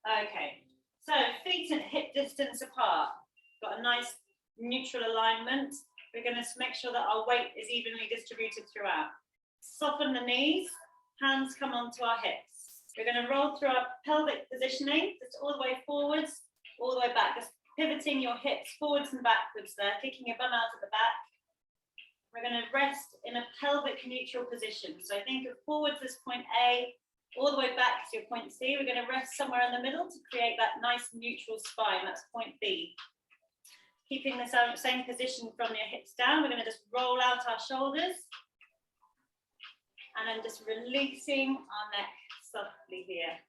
Okay, so feet at hip distance apart. Got a nice neutral alignment. We're going to make sure that our weight is evenly distributed throughout. Soften the knees, hands come onto our hips. We're going to roll through our pelvic positioning, just all the way forwards, all the way back, just pivoting your hips forwards and backwards there, kicking your bum out at the back. We're going to rest in a pelvic neutral position. So think of forwards as point A, all the way back to your point C. We're going to rest somewhere in the middle to create that nice neutral spine. That's point B. Keeping the same position from your hips down, we're going to just roll out our shoulders and then just releasing our neck softly here.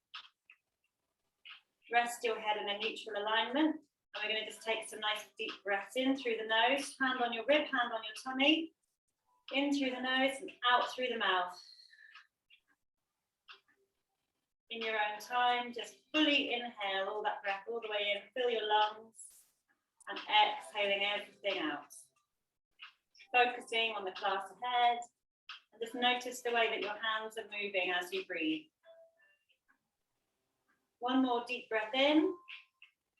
Rest your head in a neutral alignment. And we're going to just take some nice deep breaths in through the nose, hand on your rib, hand on your tummy, in through the nose and out through the mouth. In your own time, just fully inhale all that breath all the way in, fill your lungs, and exhaling everything out. Focusing on the class ahead, and just notice the way that your hands are moving as you breathe. One more deep breath in,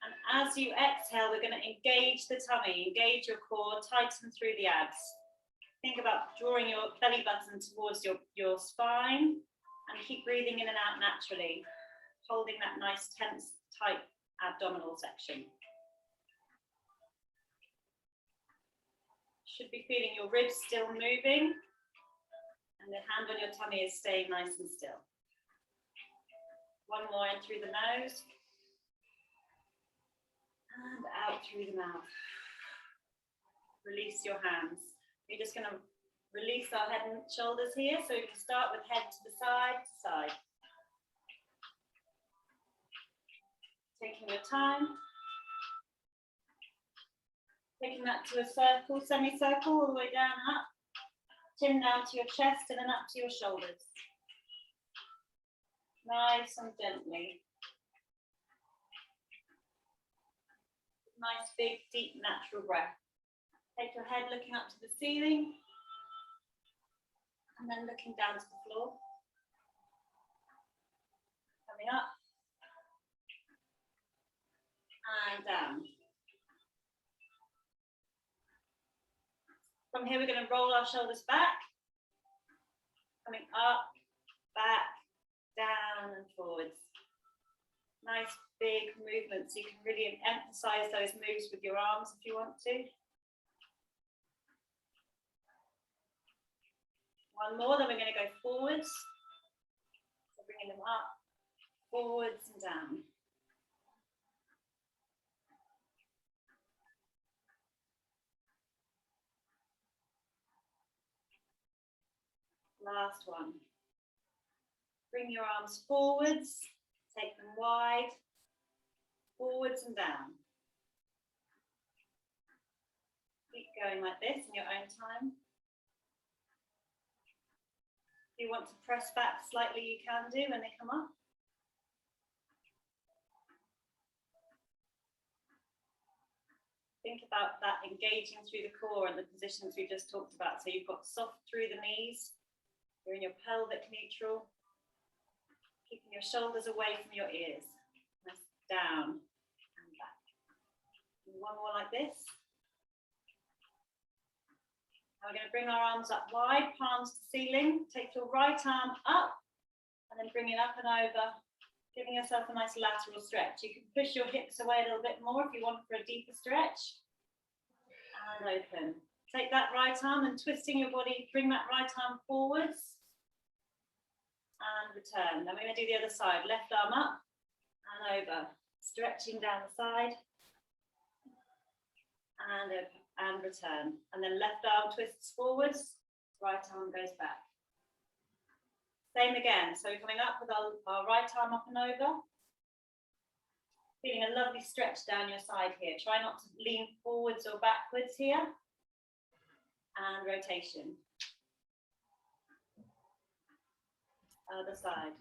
and as you exhale, we're going to engage the tummy, engage your core, tighten through the abs. Think about drawing your belly button towards your spine, and keep breathing in and out naturally, holding that nice tense, tight abdominal section. Should be feeling your ribs still moving, and the hand on your tummy is staying nice and still. One more in through the nose, and out through the mouth. Release your hands. We're just going to release our head and shoulders here, so we can start with head to the side to side. Taking your time. Taking that to a circle, semicircle, all the way down and up. Chin down to your chest and then up to your shoulders. Nice and gently. Nice, big, deep, natural breath. Take your head looking up to the ceiling. And then looking down to the floor. Coming up. And down. From here, we're going to roll our shoulders back. Coming up, back, down and forwards. Nice big movements. You can really emphasize those moves with your arms if you want to. One more, then we're going to go forwards. So bringing them up, forwards and down. Last one. Bring your arms forwards, take them wide, forwards and down. Keep going like this in your own time. If you want to press back slightly, you can do when they come up. Think about that engaging through the core and the positions we just talked about. So you've got soft through the knees. You're in your pelvic neutral, keeping your shoulders away from your ears. Nice down and back. And one more like this. Now we're going to bring our arms up wide, palms to ceiling. Take your right arm up and then bring it up and over, giving yourself a nice lateral stretch. You can push your hips away a little bit more if you want for a deeper stretch. And open. Take that right arm and twisting your body, bring that right arm forwards and return. Then we're going to do the other side. Left arm up and over, stretching down the side and open and return. And then left arm twists forwards, right arm goes back. Same again. So we're coming up with our right arm up and over. Feeling a lovely stretch down your side here. Try not to lean forwards or backwards here. And rotation. Other side.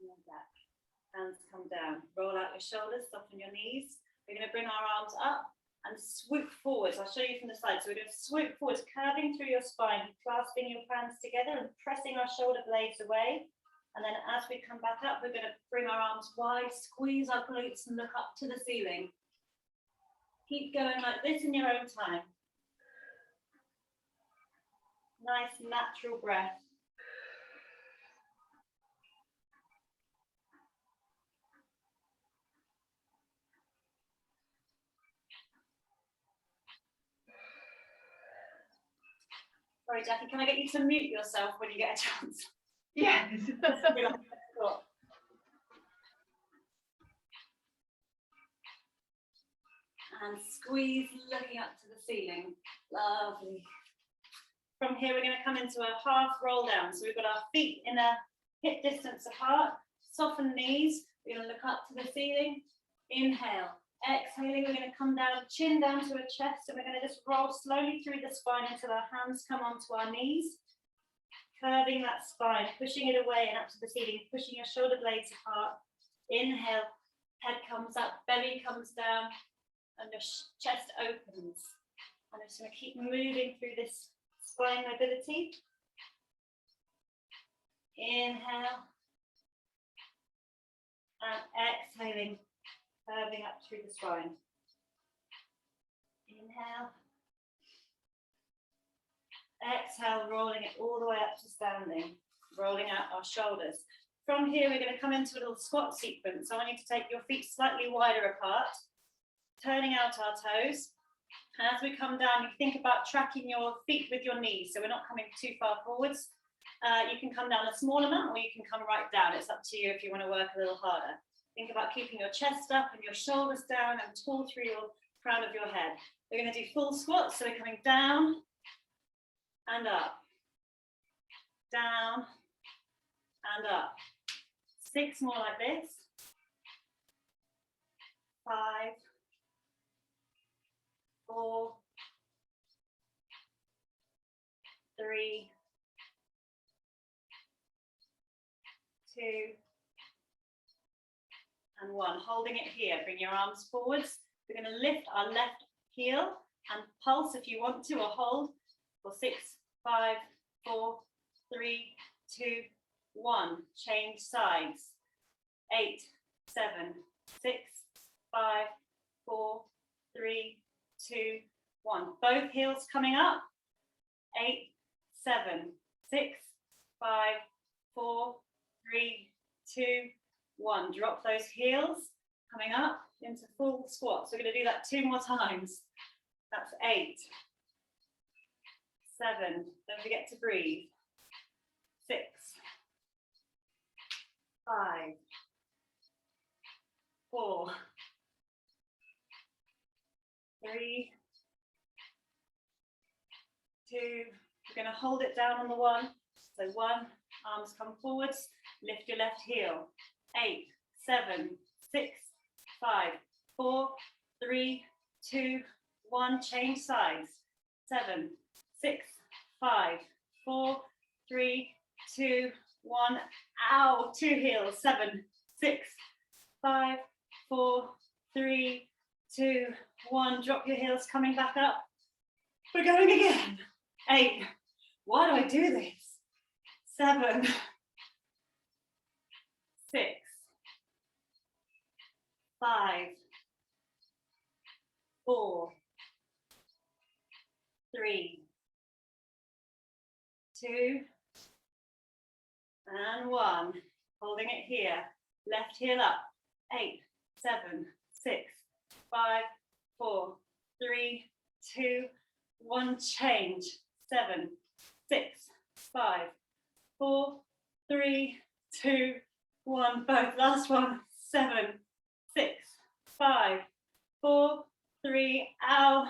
And back. Hands come down. Roll out your shoulders, soften your knees. We're going to bring our arms up and swoop forwards. I'll show you from the side. So we're going to swoop forwards, curving through your spine, clasping your hands together and pressing our shoulder blades away. And then as we come back up, we're going to bring our arms wide, squeeze our glutes and look up to the ceiling. Keep going like this in your own time. Nice natural breath. Sorry, Jackie, can I get you to mute yourself when you get a chance? Yes. And squeeze, looking up to the ceiling. Lovely. From here, we're going to come into a half roll down. So we've got our feet in a hip distance apart. Soften knees. We're going to look up to the ceiling. Inhale. Exhaling, we're going to come down, chin down to a chest, and we're going to just roll slowly through the spine until our hands come onto our knees. Curving that spine, pushing it away and up to the ceiling, pushing your shoulder blades apart. Inhale, head comes up, belly comes down, and your chest opens. And I'm just going to keep moving through this spine mobility. Inhale. And exhaling, curving up through the spine. Inhale. Exhale, rolling it all the way up to standing, rolling out our shoulders. From here, we're going to come into a little squat sequence. So I want you to take your feet slightly wider apart, turning out our toes. And as we come down, you think about tracking your feet with your knees. So we're not coming too far forwards. You can come down a small amount or you can come right down. It's up to you if you want to work a little harder. Think about keeping your chest up and your shoulders down and tall through your crown of your head. We're going to do full squats. So we're coming down and up, down and up. 6 more like this. 5, 4, 3, 2, and 1. Holding it here. Bring your arms forwards. We're going to lift our left heel and pulse if you want to, or hold for 6, 5, 4, 3, 2, 1. Change sides. 8, 7, 6, 5, 4, 3, 2, 1. Both heels coming up. 8, 7, 6, 5, 4, 3, 2, 1. Drop those heels, coming up into full squats. We're going to do that 2 more times. That's 8, 7. Don't forget to breathe. 6, 5, 4, 3, 2. We're going to hold it down on the 1. So 1, arms come forwards, lift your left heel. 8, 7, 6, 5, 4, 3, 2, 1. Change sides. 7, 6, 5, 4, 3, 2, 1. Ow, 2 heels. 7, 6, 5, 4, 3, 2, 1. Drop your heels, coming back up. We're going again. 8. Why do I do this? 7, 6, 5, 4, 3, 2, and 1. Holding it here. Left heel up. 8, 7, 6, 5, 4, 3, 2, 1. Change. 7, 6, 5, 4, 3, 2, 1. Both. Last one. 7, 6, 5, 4, 3, ow,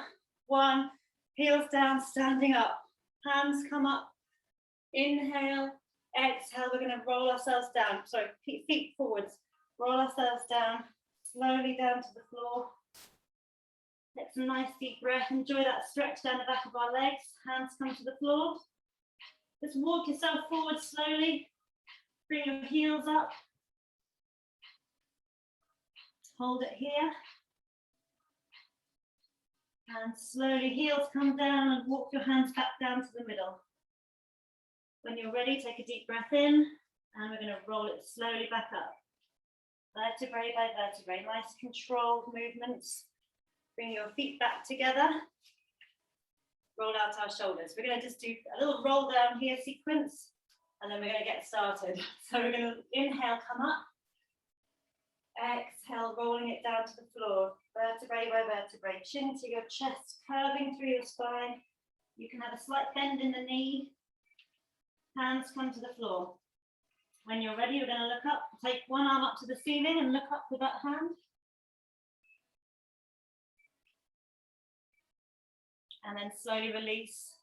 1. Heels down, standing up. Hands come up. Inhale, exhale. We're going to roll ourselves down. Sorry, feet forwards. Roll ourselves down, slowly down to the floor. Get some nice deep breath. Enjoy that stretch down the back of our legs. Hands come to the floor. Just walk yourself forward slowly. Bring your heels up. Hold it here. And slowly heels come down and walk your hands back down to the middle. When you're ready, take a deep breath in and we're going to roll it slowly back up. Vertebrae by vertebrae, nice controlled movements. Bring your feet back together. Roll out our shoulders. We're going to just do a little roll down here sequence and then we're going to get started. So we're going to inhale, come up. Exhale, rolling it down to the floor. Vertebrae by vertebrae, chin to your chest, curving through your spine. You can have a slight bend in the knee. Hands come to the floor. When you're ready, we're going to look up, take one arm up to the ceiling and look up with that hand. And then slowly release.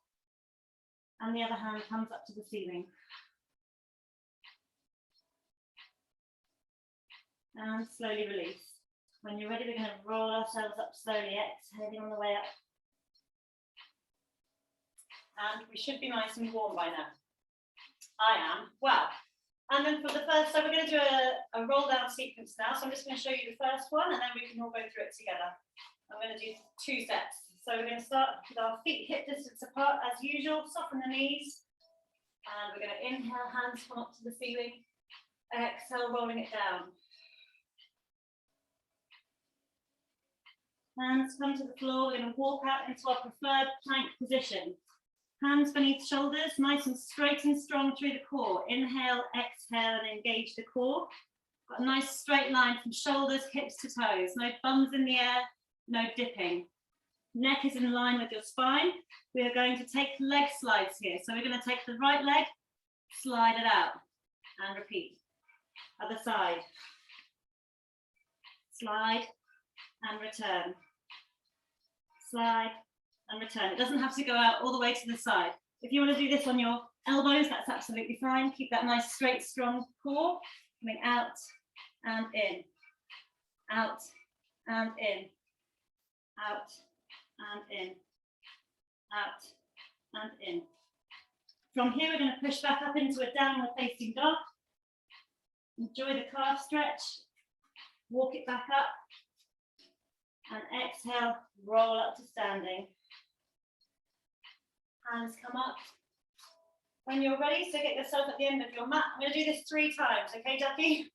And the other hand comes up to the ceiling. And slowly release. When you're ready, we're going to roll ourselves up slowly, exhaling on the way up. And we should be nice and warm by now. I am. Well, and then for the first, so we're going to do a roll down sequence now. So I'm just going to show you the first one and then we can all go through it together. I'm going to do 2 sets. So we're going to start with our feet hip distance apart as usual, soften the knees. And we're going to inhale, hands come up to the ceiling. Exhale, rolling it down. Hands come to the floor, we're going to walk out into our preferred plank position. Hands beneath shoulders, nice and straight and strong through the core. Inhale, exhale, and engage the core. Got a nice straight line from shoulders, hips to toes. No bums in the air, no dipping. Neck is in line with your spine. We are going to take leg slides here. So we're going to take the right leg, slide it out, and repeat. Other side. Slide and return. Slide and return. It doesn't have to go out all the way to the side. If you want to do this on your elbows, that's absolutely fine. Keep that nice, straight, strong core. Coming out and in. Out and in. Out and in. Out and in. From here, we're going to push back up into a downward facing dog. Enjoy the calf stretch. Walk it back up. And exhale, roll up to standing. Hands come up. When you're ready, so get yourself at the end of your mat. I'm going to do this 3 times, okay, Ducky?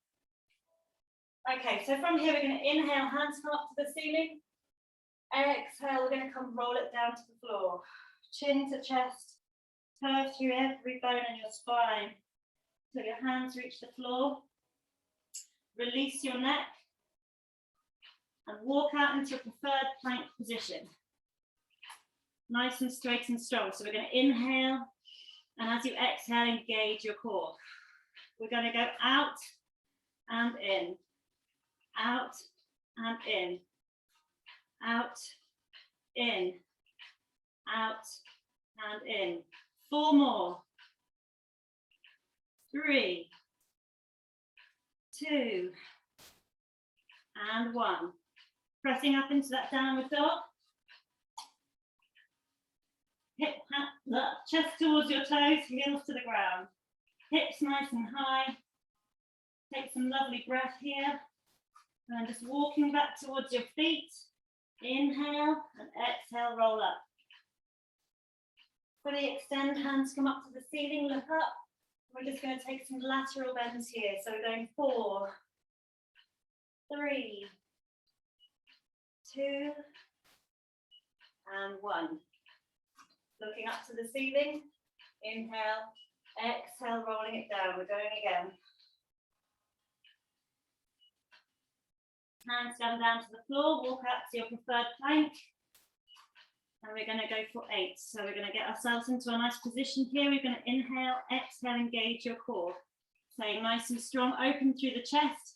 Okay, so from here, we're going to inhale, hands come up to the ceiling. Exhale, we're going to come roll it down to the floor. Chin to chest, curve through every bone in your spine. So your hands reach the floor. Release your neck. And walk out into your preferred plank position. Nice and straight and strong. So we're going to inhale, and as you exhale, engage your core. We're going to go out and in, out and in, out, in, out and in. 4 more. 3, 2, and 1. Pressing up into that downward dog. Hip, chest towards your toes, heels to the ground. Hips nice and high. Take some lovely breath here. And just walking back towards your feet. Inhale and exhale, roll up. Fully extend, hands come up to the ceiling, look up. We're just going to take some lateral bends here. So we're going 4, 3, 2, and 1. Looking up to the ceiling. Inhale, exhale, rolling it down. We're going again. Hands come down to the floor, walk out to your preferred plank. And we're going to go for 8. So we're going to get ourselves into a nice position here. We're going to inhale, exhale, engage your core. Staying nice and strong, open through the chest.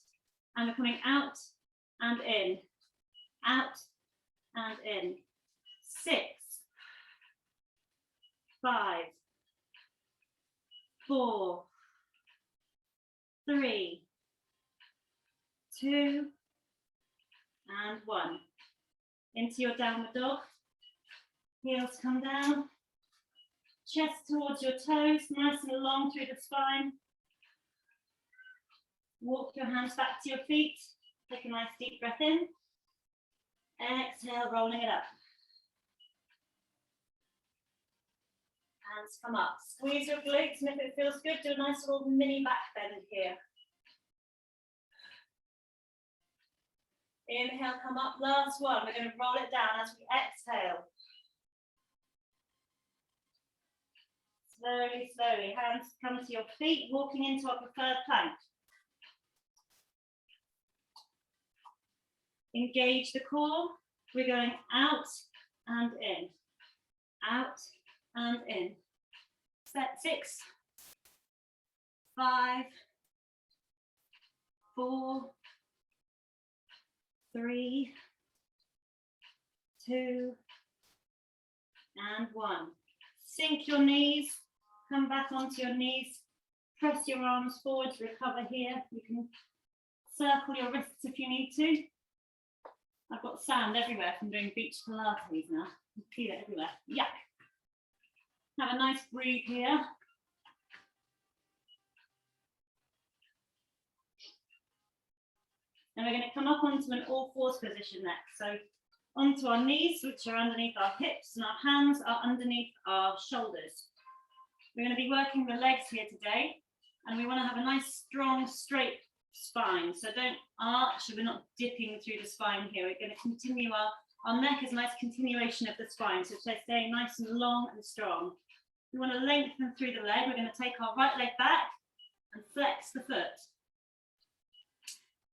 And we're coming out and in. Out and in. 6, 5, 4, 3, 2, and 1. Into your downward dog. Heels come down. Chest towards your toes, nice and long through the spine. Walk your hands back to your feet. Take a nice deep breath in. Exhale, rolling it up. Hands come up. Squeeze your glutes, and if it feels good, do a nice little mini back bend here. Inhale, come up, last one. We're going to roll it down as we exhale. Slowly, slowly, hands come to your feet, walking into our preferred plank. Engage the core. We're going out and in, out and in. Set 6, 5, 4, 3, 2, and 1. Sink your knees, come back onto your knees, press your arms forward to recover here. You can circle your wrists if you need to. I've got sand everywhere from doing beach Pilates now. You feel it everywhere. Yeah. Have a nice breathe here. And we're going to come up onto an all-fours position next. So onto our knees, which are underneath our hips, and our hands are underneath our shoulders. We're going to be working the legs here today, and we want to have a nice, strong, straight spine. So don't arch, we're not dipping through the spine here. We're going to continue, our neck is a nice continuation of the spine, so stay nice and long and strong. We want to lengthen through the leg. We're going to take our right leg back and flex the foot.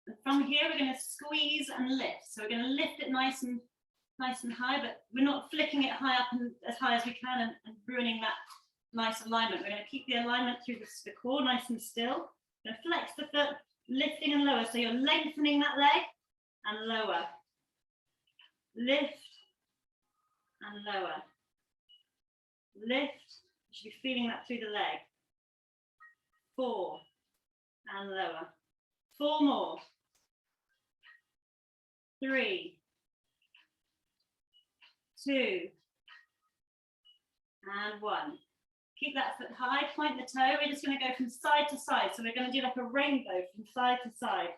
And from here, we're going to squeeze and lift. So we're going to lift it nice and high, but we're not flicking it high up and as high as we can and ruining that nice alignment. We're going to keep the alignment through the core nice and still. We're going to flex the foot, lifting and lower. So you're lengthening that leg and lower. Lift and lower. Lift. You should be feeling that through the leg. 4 and lower. 4 more. 3, 2, and 1. Keep that foot high, point the toe. We're just going to go from side to side. So we're going to do like a rainbow from side to side,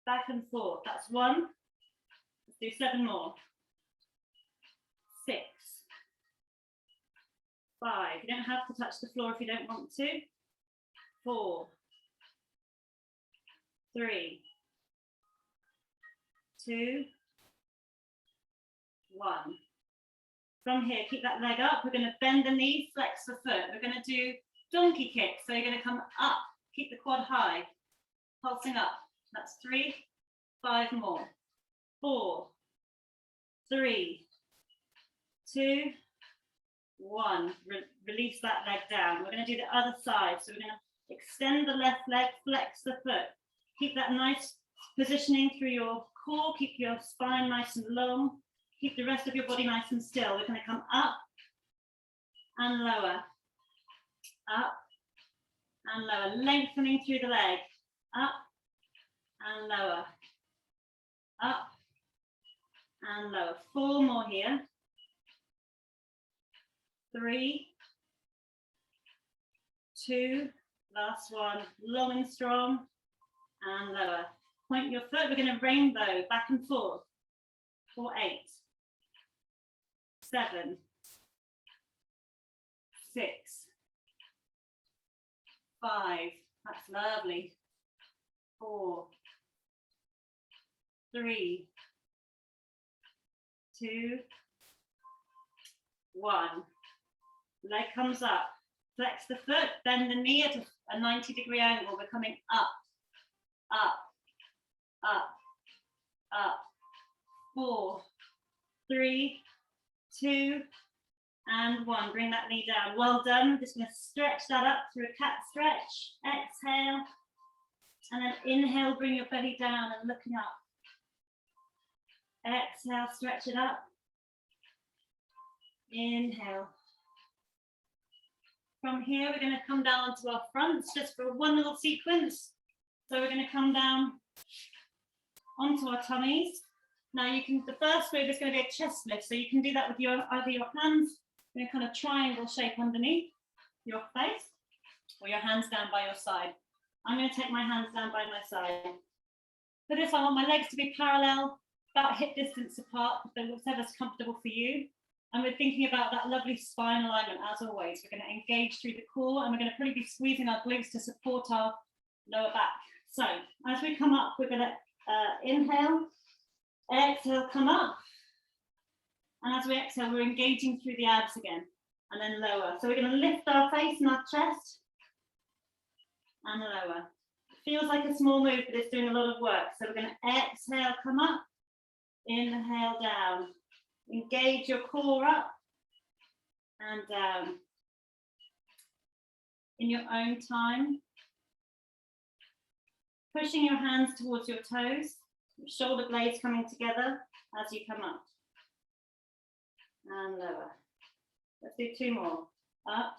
back and forth. That's 1. Let's do 7 more. 6, 5. You don't have to touch the floor if you don't want to. 4, 3, 2, 1. From here, keep that leg up. We're going to bend the knee, flex the foot. We're going to do donkey kicks. So you're going to come up, keep the quad high, pulsing up. That's 3, 5 more. 4, 3, 2, 1. Release that leg down. We're going to do the other side. So we're going to extend the left leg, flex the foot. Keep that nice positioning through your core. Keep your spine nice and long. Keep the rest of your body nice and still. We're going to come up and lower. Up and lower. Lengthening through the leg. Up and lower. Up and lower. 4 more here. 3, 2, last one. Long and strong and lower. Point your foot. We're going to rainbow back and forth for 8, 7, 6, 5. That's lovely. 4, 3, 2, 1. Leg comes up. Flex the foot. Bend the knee at a 90-degree angle. We're coming up, up, up, up. 4, 3, 2, and 1. Bring that knee down. Well done. Just going to stretch that up through a cat stretch. Exhale. And then inhale, bring your belly down and looking up. Exhale, stretch it up. Inhale. From here, we're going to come down onto our fronts just for one little sequence. So we're going to come down onto our tummies. Now you can, the first move is going to be a chest lift. So you can do that with either your hands in a kind of triangle shape underneath your face, or your hands down by your side. I'm going to take my hands down by my side. For this, I want my legs to be parallel, about hip distance apart, whatever's comfortable for you. And we're thinking about that lovely spine alignment as always. We're going to engage through the core and we're going to probably be squeezing our glutes to support our lower back. So as we come up, we're going to inhale, exhale, come up. And as we exhale, we're engaging through the abs again and then lower. So we're going to lift our face and our chest and lower. It feels like a small move, but it's doing a lot of work. So we're going to exhale, come up, inhale, down. Engage your core up and down in your own time. Pushing your hands towards your toes, shoulder blades coming together as you come up and lower. Let's do 2 more. Up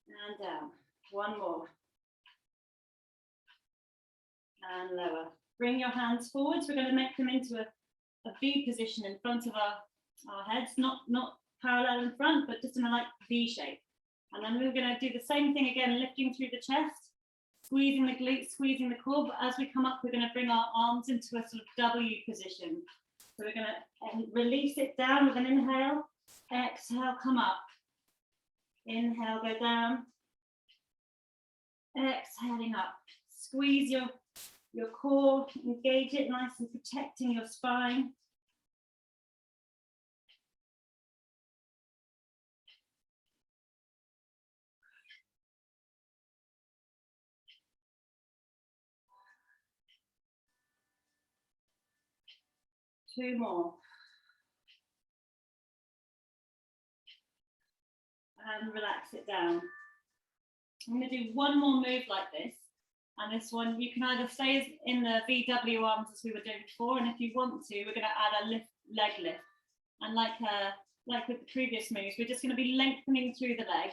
and down. 1 more. And lower. Bring your hands forwards. We're going to make them into a V position in front of our heads, not parallel in front, but just in a like V shape. And then we're going to do the same thing again, lifting through the chest, squeezing the glutes, squeezing the core. But as we come up, we're going to bring our arms into a sort of W position. So we're going to release it down with an inhale, exhale, come up. Inhale, go down. Exhaling up. Squeeze your core, engage it nice and protecting your spine. Two more. And relax it down. I'm going to do one more move like this. And this one, you can either stay in the VW arms as we were doing before, and if you want to, we're going to add a leg lift. And like with the previous moves, we're just going to be lengthening through the leg,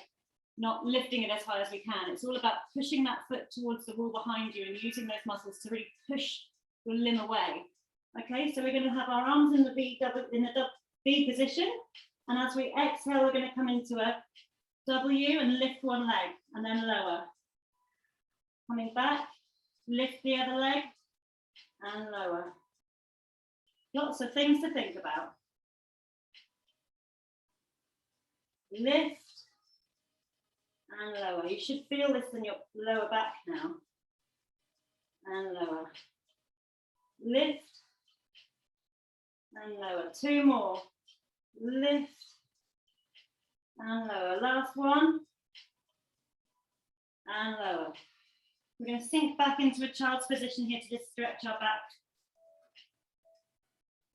not lifting it as high as we can. It's all about pushing that foot towards the wall behind you and using those muscles to really push your limb away. Okay, so we're going to have our arms in the V position, and as we exhale, we're going to come into a W and lift one leg, and then lower. Coming back, lift the other leg, and lower. Lots of things to think about. Lift and lower. You should feel this in your lower back now. And lower. Lift and lower. 2 more. Lift and lower. Last one. And lower. We're going to sink back into a child's position here to just stretch our back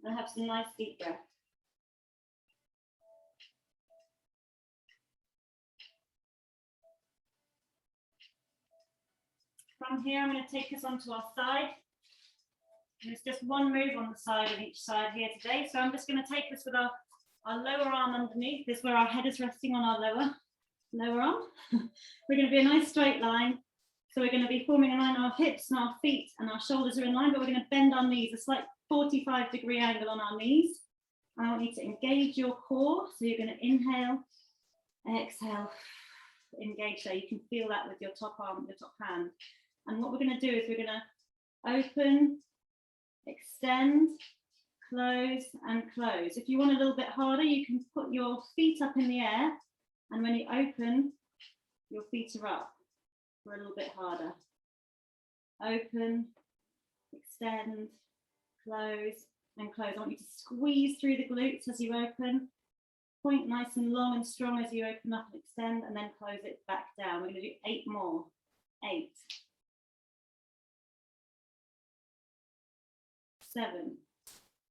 and have some nice deep breath. From here, I'm going to take us onto our side. There's just one move on the side of each side here today. So I'm just going to take this with our lower arm underneath. This is where our head is resting on our lower arm. We're going to be a nice straight line. So we're going to be forming a line, our hips and our feet and our shoulders are in line, but we're going to bend our knees, a slight 45-degree angle on our knees. I want you to engage your core. So you're going to inhale, exhale, engage there. You can feel that with your top arm, your top hand. And what we're going to do is we're going to open, extend, close, and close. If you want a little bit harder, you can put your feet up in the air. And when you open, your feet are up. For a little bit harder. Open, extend, close, and close. I want you to squeeze through the glutes as you open. Point nice and long and strong as you open up and extend, and then close it back down. We're going to do 8 more. 8. 7.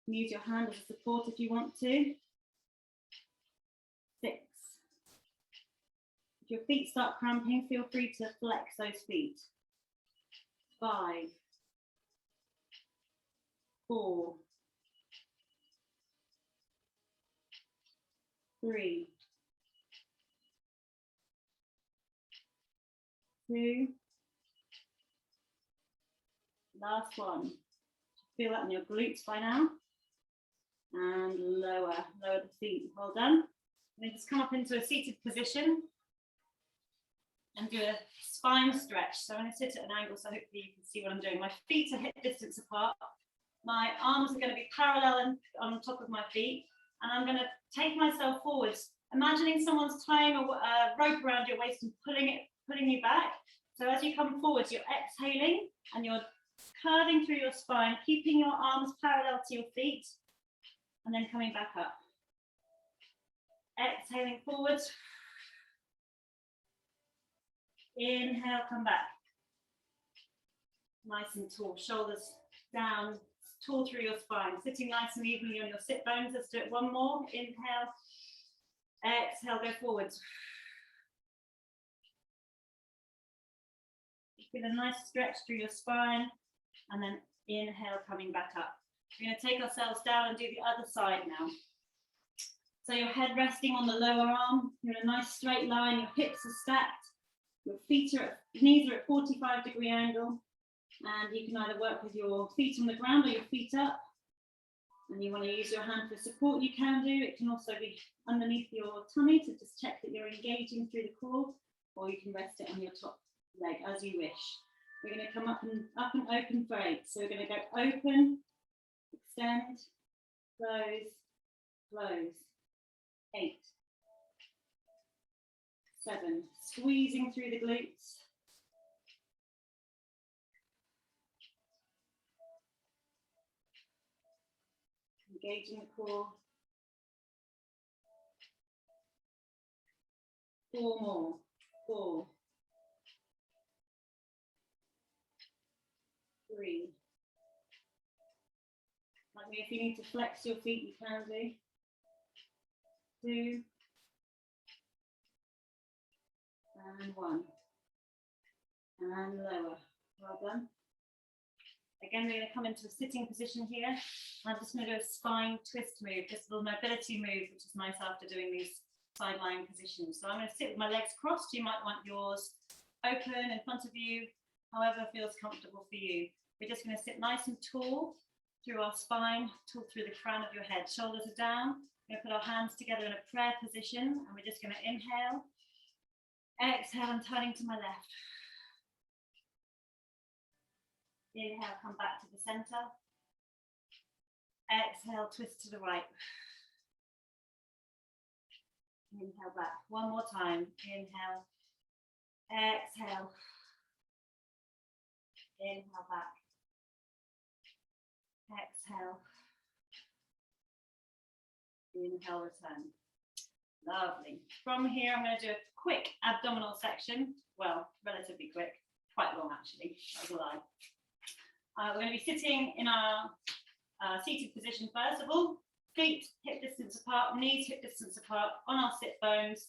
Use your hand as a support if you want to. 6. If your feet start cramping, feel free to flex those feet. 5, 4, 3, 2, last one. Feel that in your glutes by now. And lower the feet. Well done. And then just come up into a seated position. And do a spine stretch. So I'm going to sit at an angle so hopefully you can see what I'm doing. My feet are hip distance apart. My arms are going to be parallel and on top of my feet. and I'm going to take myself forwards, imagining someone's tying a rope around your waist and pulling you back. So as you come forwards, you're exhaling and you're curving through your spine, keeping your arms parallel to your feet, and then coming back up. Exhaling forwards. Inhale, come back. Nice and tall, shoulders down, tall through your spine, sitting nice and evenly on your sit bones. Let's do it one more. Inhale, exhale, go forwards. Feel a nice stretch through your spine, and then inhale, coming back up. We're going to take ourselves down and do the other side now. So your head resting on the lower arm, you're in a nice straight line, your hips are stacked, your knees are at 45-degree angle, and you can either work with your feet on the ground or your feet up. And you want to use your hand for support, you can do. It can also be underneath your tummy to just check that you're engaging through the core, or you can rest it on your top leg as you wish. We're going to come up and open for 8. So we're going to go open, extend, close, close. 8, 7, squeezing through the glutes. 8, engaging the core. 4 more. 4, 3. Like me, if you need to flex your feet, you can do. 2, and 1, and lower. Well done. Again, we're going to come into a sitting position here. I'm just going to do a spine twist move, just a little mobility move, which is nice after doing these side lying positions. So I'm going to sit with my legs crossed. You might want yours open in front of you, however feels comfortable for you. We're just going to sit nice and tall through our spine, tall through the crown of your head. Shoulders are down. We're going to put our hands together in a prayer position, and we're just going to inhale, exhale, and turning to my left. Inhale, come back to the center. Exhale, twist to the right. Inhale back. One more time. Inhale, exhale. Inhale back. Exhale. Inhale, return. Lovely. From here, I'm going to do a quick abdominal section. Well, relatively quick. Quite long, actually. That was a lie. We're going to be sitting in our seated position first of all. Feet hip distance apart, knees hip distance apart on our sit bones,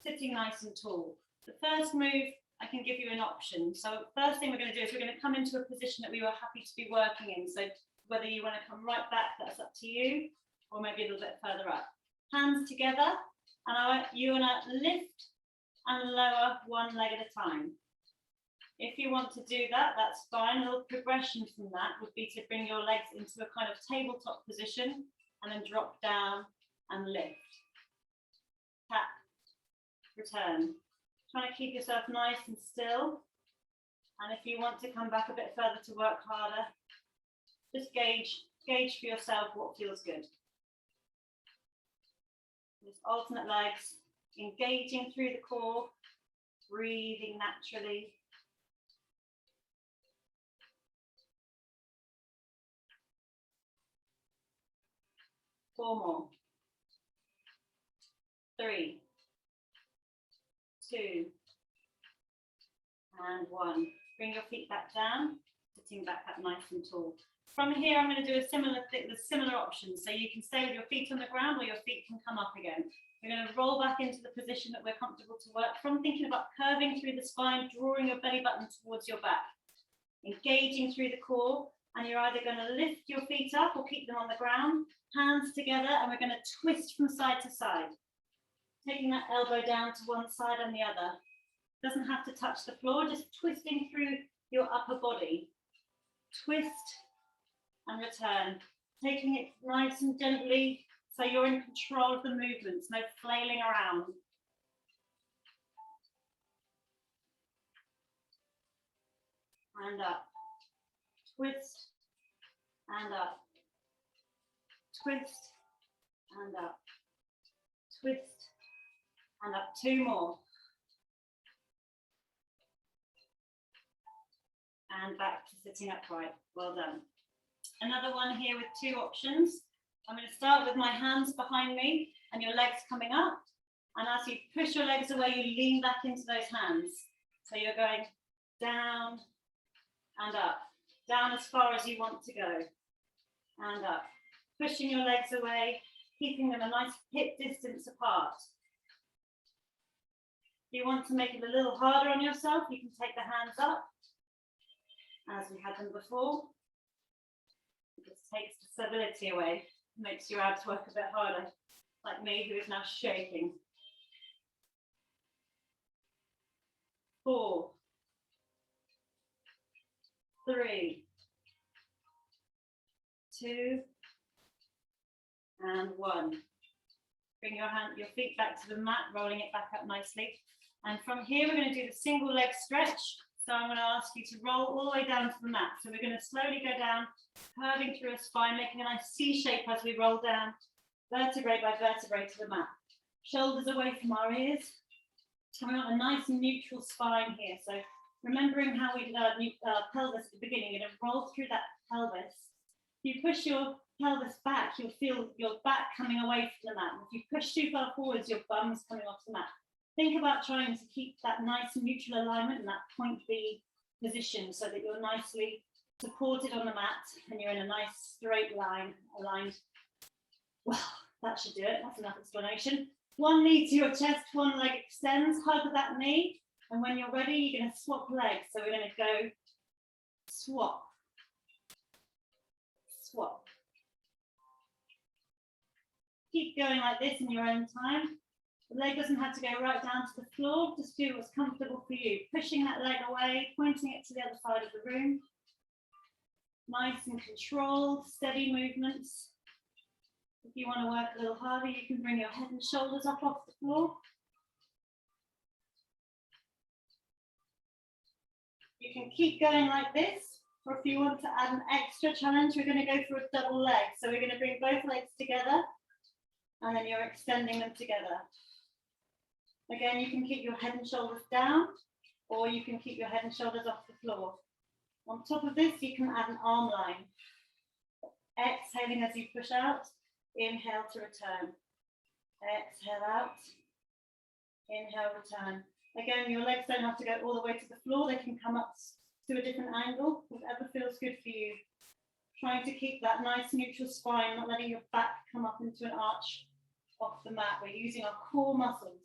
sitting nice and tall. The first move, I can give you an option. So first thing we're going to do is we're going to come into a position that we were happy to be working in. So whether you want to come right back, that's up to you, or maybe a little bit further up. Hands together, and you want to lift and lower one leg at a time. If you want to do that, that's fine. A little progression from that would be to bring your legs into a kind of tabletop position and then drop down and lift. Tap, return. Trying to keep yourself nice and still. And if you want to come back a bit further to work harder, just gauge for yourself what feels good. Just alternate legs, engaging through the core, breathing naturally. Four more. 3, 2, and 1. Bring your feet back down, sitting back up nice and tall. From here, I'm going to do a similar thing with similar options. So you can stay with your feet on the ground, or your feet can come up again. We're going to roll back into the position that we're comfortable to work from, thinking about curving through the spine, drawing your belly button towards your back, engaging through the core. And you're either going to lift your feet up or keep them on the ground, hands together, and we're going to twist from side to side. Taking that elbow down to one side and the other. Doesn't have to touch the floor, just twisting through your upper body. Twist and return. Taking it nice and gently so you're in control of the movements, no flailing around. And up. Twist and up, twist and up. Twist, and up. 2 more. And back to sitting upright. Well done. Another one here with 2 options. I'm going to start with my hands behind me and your legs coming up. And as you push your legs away, you lean back into those hands. So you're going down and up. Down as far as you want to go. And up. Pushing your legs away, keeping them a nice hip distance apart. If you want to make it a little harder on yourself, you can take the hands up, as we had them before. It just takes the stability away, makes your abs work a bit harder, like me, who is now shaking. 4, 3, 2, and 1. Bring your feet back to the mat, rolling it back up nicely. And from here, we're going to do the single leg stretch. So I'm going to ask you to roll all the way down to the mat. So we're going to slowly go down, curving through a spine, making a nice C shape as we roll down, vertebrae by vertebrae to the mat. Shoulders away from our ears. And we want a nice neutral spine here. So remembering how we learned pelvis at the beginning, you're going to roll through that pelvis. If you push your pelvis back, you'll feel your back coming away from the mat. If you push too far forwards, your bum is coming off the mat. Think about trying to keep that nice neutral alignment and that point B position so that you're nicely supported on the mat and you're in a nice straight line, aligned. Well, that should do it. That's enough explanation. One knee to your chest, one leg extends, hug that knee. And when you're ready, you're going to swap legs. So we're going to go swap, swap. Keep going like this in your own time. The leg doesn't have to go right down to the floor. Just do what's comfortable for you. Pushing that leg away, pointing it to the other side of the room. Nice and controlled, steady movements. If you want to work a little harder, you can bring your head and shoulders up off the floor. You can keep going like this, or if you want to add an extra challenge, we're going to go for a double leg. So we're going to bring both legs together, and then you're extending them together. Again, you can keep your head and shoulders down, or you can keep your head and shoulders off the floor. On top of this, you can add an arm line. Exhaling as you push out, inhale to return. Exhale out, inhale, return. Again, your legs don't have to go all the way to the floor. They can come up to a different angle, whatever feels good for you. Trying to keep that nice neutral spine, not letting your back come up into an arch off the mat. We're using our core muscles.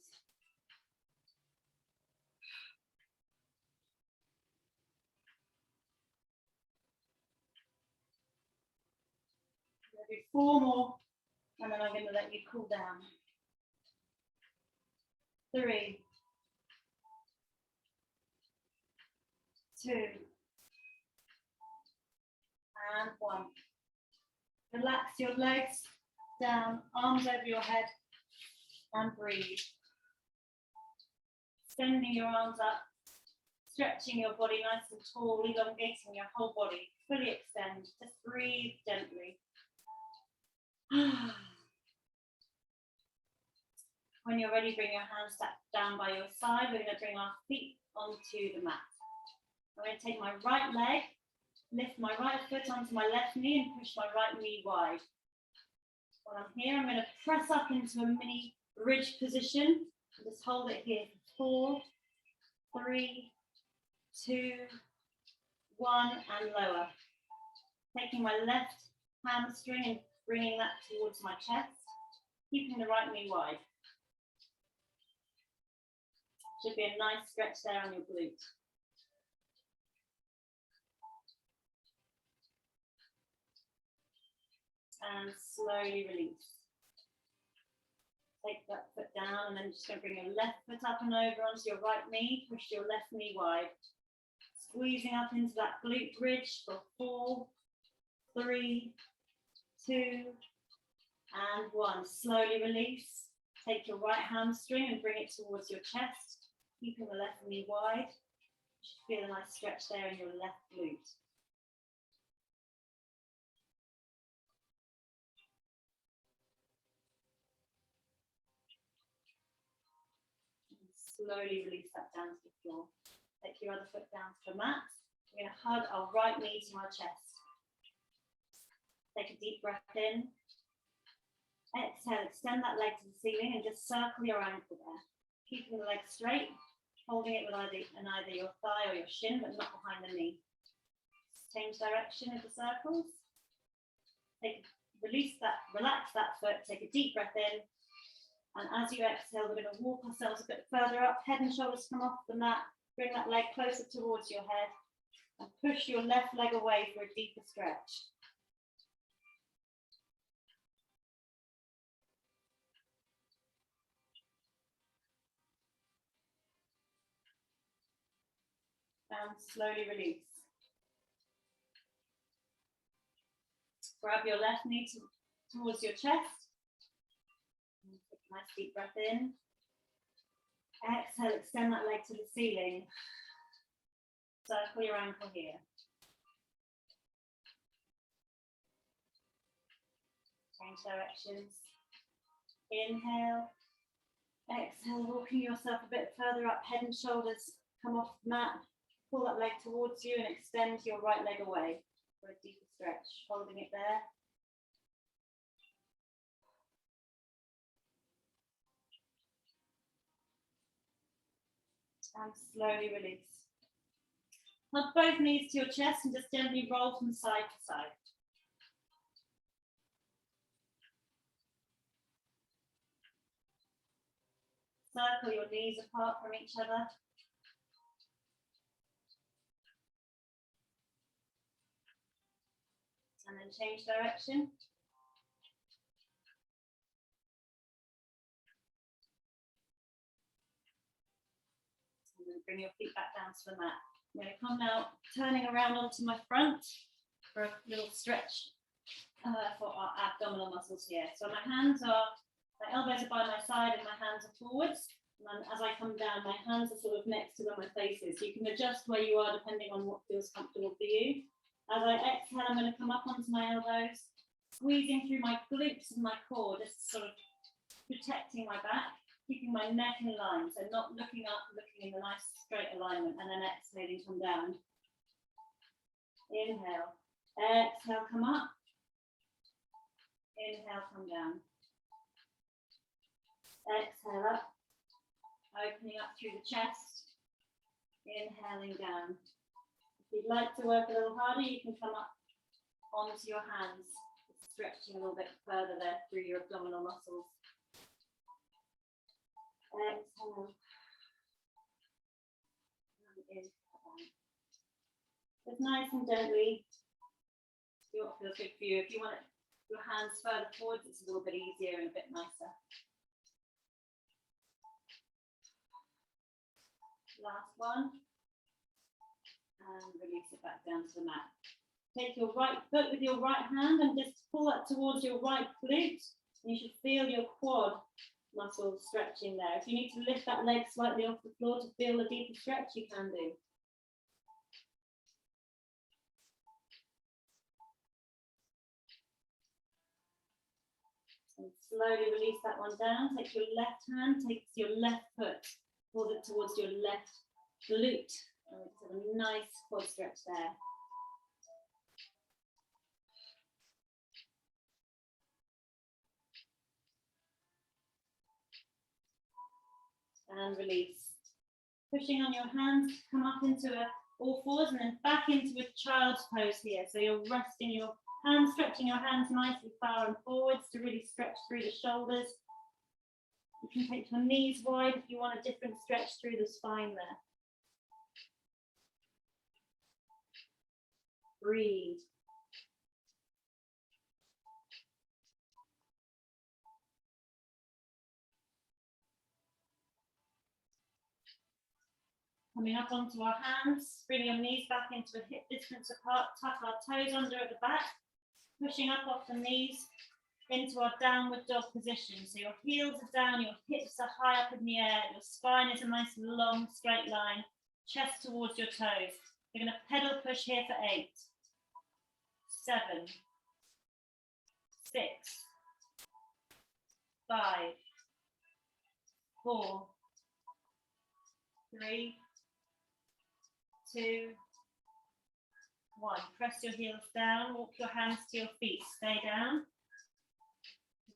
We'll do 4 more, and then I'm going to let you cool down. 3, 2, and 1. Relax your legs down, arms over your head, and breathe. Extending your arms up, stretching your body nice and tall, elongating your whole body. Fully extend, just breathe gently. When you're ready, bring your hands down by your side. We're going to bring our feet onto the mat. I'm going to take my right leg, lift my right foot onto my left knee and push my right knee wide. While I'm here, I'm going to press up into a mini bridge position. Just hold it here for 4, 3, 2, 1, and lower. Taking my left hamstring and bringing that towards my chest, keeping the right knee wide. Should be a nice stretch there on your glute. And slowly release. Take that foot down and then just going to bring your left foot up and over onto your right knee. Push your left knee wide. Squeezing up into that glute bridge for 4, 3, 2, and 1. Slowly release. Take your right hamstring and bring it towards your chest, keeping the left knee wide. You should feel a nice stretch there in your left glute. slowly release that down to the floor. Take your other foot down to the mat. We're going to hug our right knee to our chest. Take a deep breath in. Exhale, extend that leg to the ceiling and just circle your ankle there. Keeping the leg straight, holding it with either your thigh or your shin, but not behind the knee. Change direction of the circles. Relax that foot, take a deep breath in. And as you exhale, we're going to walk ourselves a bit further up, head and shoulders come off the mat, bring that leg closer towards your head, and push your left leg away for a deeper stretch. And slowly release. Grab your left knee towards your chest. Take a nice deep breath in. Exhale, extend that leg to the ceiling. Circle your ankle here. Change directions. Inhale. Exhale, walking yourself a bit further up, head and shoulders come off the mat. Pull that leg towards you and extend your right leg away for a deeper stretch, holding it there. And slowly release. Hug both knees to your chest and just gently roll from side to side. Circle your knees apart from each other. And then change direction. And then bring your feet back down to the mat. I'm going to come now, turning around onto my front for a little stretch for our abdominal muscles here. So my elbows are by my side and my hands are forwards. And then as I come down, my hands are sort of next to where my face is. So you can adjust where you are depending on what feels comfortable for you. As I exhale, I'm going to come up onto my elbows, squeezing through my glutes and my core, just sort of protecting my back, keeping my neck in line, so not looking up, looking in a nice straight alignment, and then exhaling, come down. Inhale, exhale, come up. Inhale, come down. Exhale up, opening up through the chest, inhaling down. If you'd like to work a little harder, you can come up onto your hands, stretching a little bit further there through your abdominal muscles. Exhale. And in. Just nice and gently. See what feels good for you. If you want your hands further forwards, it's a little bit easier and a bit nicer. Last one. And release it back down to the mat. Take your right foot with your right hand and just pull that towards your right glute. You should feel your quad muscles stretching there. If you need to lift that leg slightly off the floor to feel a deeper stretch, you can do. And slowly release that one down. Take your left hand, take your left foot, pull it towards your left glute. And just have a nice quad stretch there. And release. Pushing on your hands, come up into all fours and then back into a child's pose here. So you're resting your hands, stretching your hands nicely far and forwards to really stretch through the shoulders. You can take your knees wide if you want a different stretch through the spine there. Breathe. Coming up onto our hands, bring your knees back into a hip distance apart, tuck our toes under at the back, pushing up off the knees into our downward dog position. So your heels are down, your hips are high up in the air, your spine is a nice long straight line, chest towards your toes. You're going to pedal push here for 8, 7, 6, 5, 4, 3, 2, 1. Press your heels down, walk your hands to your feet, stay down.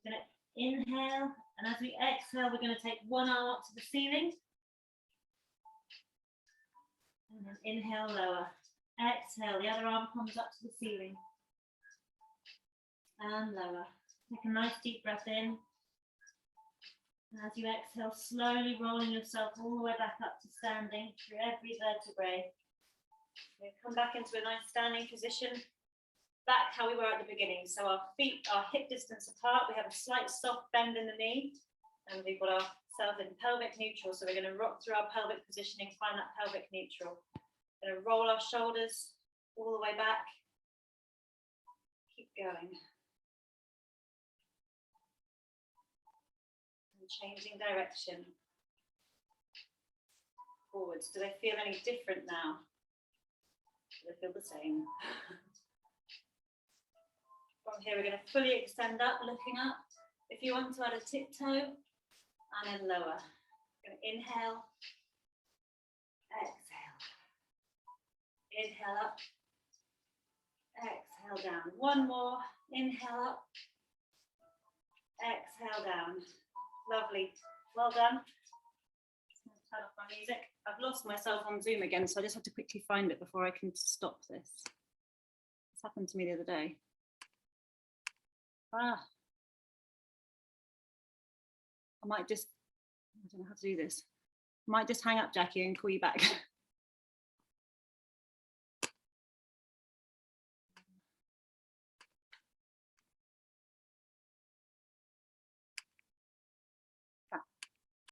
We're going to inhale, and as we exhale, we're going to take one arm up to the ceiling. And then inhale, lower. Exhale, the other arm comes up to the ceiling. And lower. Take a nice deep breath in. And as you exhale, slowly rolling yourself all the way back up to standing through every vertebrae. We'll come back into a nice standing position, back how we were at the beginning. So our feet are hip distance apart. We have a slight soft bend in the knee, and we've got ourselves in pelvic neutral. So we're going to rock through our pelvic positioning, find that pelvic neutral. We're going to roll our shoulders all the way back. Keep going. And changing direction. Forwards. Do they feel any different now? Do they feel the same? From here, we're going to fully extend up, looking up. If you want to add a tiptoe, and then lower. We're going to inhale, exhale. Inhale up, exhale down. One more, inhale up, exhale down. Lovely, well done. Turn off my music. I've lost myself on Zoom again, so I just have to quickly find it before I can stop this. This happened to me the other day. I might just, I don't know how to do this. I might just hang up, Jackie, and call you back.